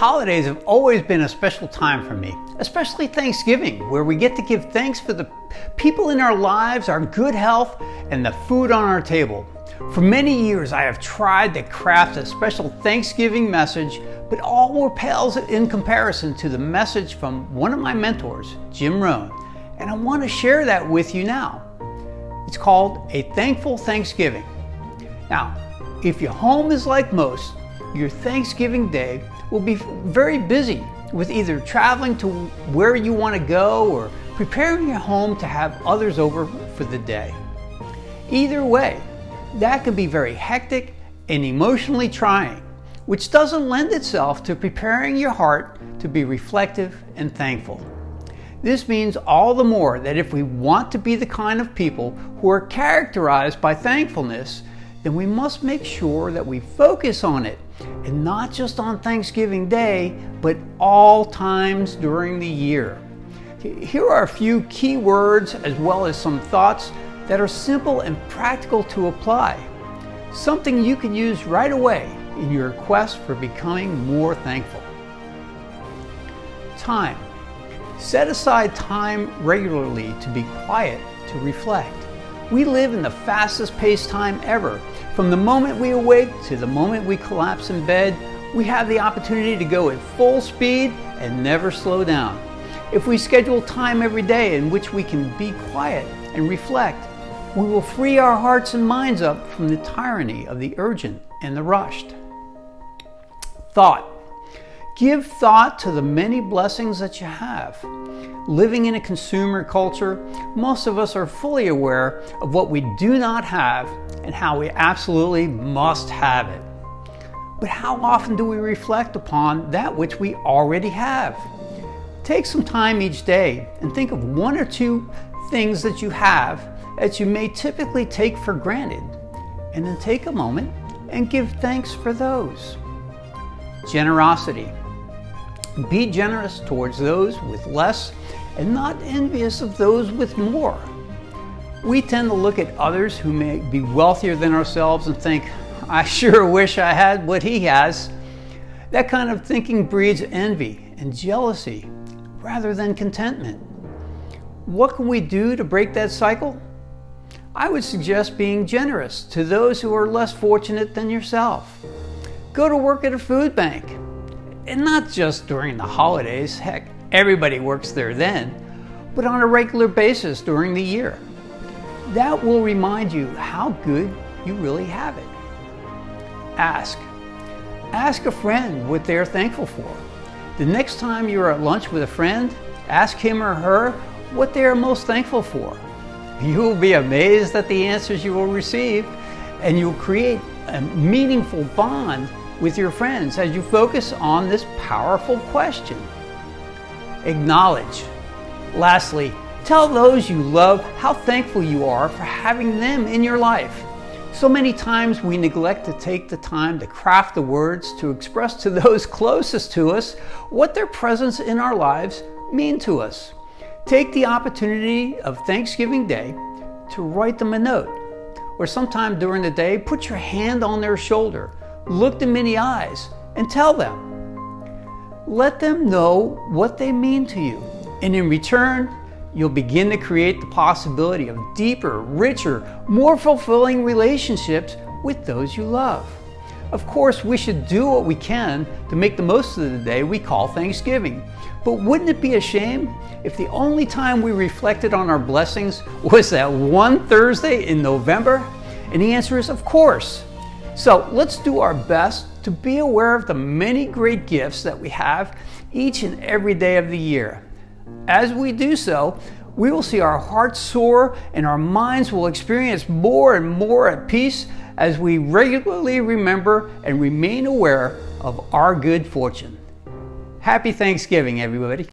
holidays have always been a special time for me, especially Thanksgiving, where we get to give thanks for the people in our lives, our good health, and the food on our table. For many years, I have tried to craft a special Thanksgiving message, but all pales in comparison to the message from one of my mentors, Jim Rohn, and I want to share that with you now. It's called A Thankful Thanksgiving. Now, if your home is like most, your Thanksgiving day will be very busy with either traveling to where you want to go or preparing your home to have others over for the day. Either way, that can be very hectic and emotionally trying, which doesn't lend itself to preparing your heart to be reflective and thankful. This means all the more that if we want to be the kind of people who are characterized by thankfulness, then we must make sure that we focus on it, and not just on Thanksgiving Day, but all times during the year. Here are a few key words as well as some thoughts that are simple and practical to apply. Something you can use right away in your quest for becoming more thankful. Time. Set aside time regularly to be quiet, to reflect. We live in the fastest paced time ever. From the moment we awake to the moment we collapse in bed, we have the opportunity to go at full speed and never slow down. If we schedule time every day in which we can be quiet and reflect, we will free our hearts and minds up from the tyranny of the urgent and the rushed. Thought. Give thought to the many blessings that you have. Living in a consumer culture, most of us are fully aware of what we do not have and how we absolutely must have it. But how often do we reflect upon that which we already have? Take some time each day and think of one or two things that you have that you may typically take for granted, and then take a moment and give thanks for those. Generosity. Be generous towards those with less and not envious of those with more. We tend to look at others who may be wealthier than ourselves and think, I sure wish I had what he has. That kind of thinking breeds envy and jealousy rather than contentment. What can we do to break that cycle? I would suggest being generous to those who are less fortunate than yourself. Go to work at a food bank. And not just during the holidays, heck, everybody works there then, but on a regular basis during the year. That will remind you how good you really have it. Ask. Ask a friend what they're thankful for. The next time you're at lunch with a friend, ask him or her what they are most thankful for. You will be amazed at the answers you will receive, and you'll create a meaningful bond with your friends as you focus on this powerful question. Acknowledge. Lastly, tell those you love how thankful you are for having them in your life. So many times we neglect to take the time to craft the words to express to those closest to us what their presence in our lives mean to us. Take the opportunity of Thanksgiving Day to write them a note, or sometime during the day, put your hand on their shoulder, look them in the eyes, and tell them. Let them know what they mean to you, and in return, you'll begin to create the possibility of deeper, richer, more fulfilling relationships with those you love. Of course, we should do what we can to make the most of the day we call Thanksgiving. But wouldn't it be a shame if the only time we reflected on our blessings was that one Thursday in November? And the answer is, of course. So let's do our best to be aware of the many great gifts that we have each and every day of the year. As we do so, we will see our hearts soar and our minds will experience more and more at peace as we regularly remember and remain aware of our good fortune. Happy Thanksgiving, everybody.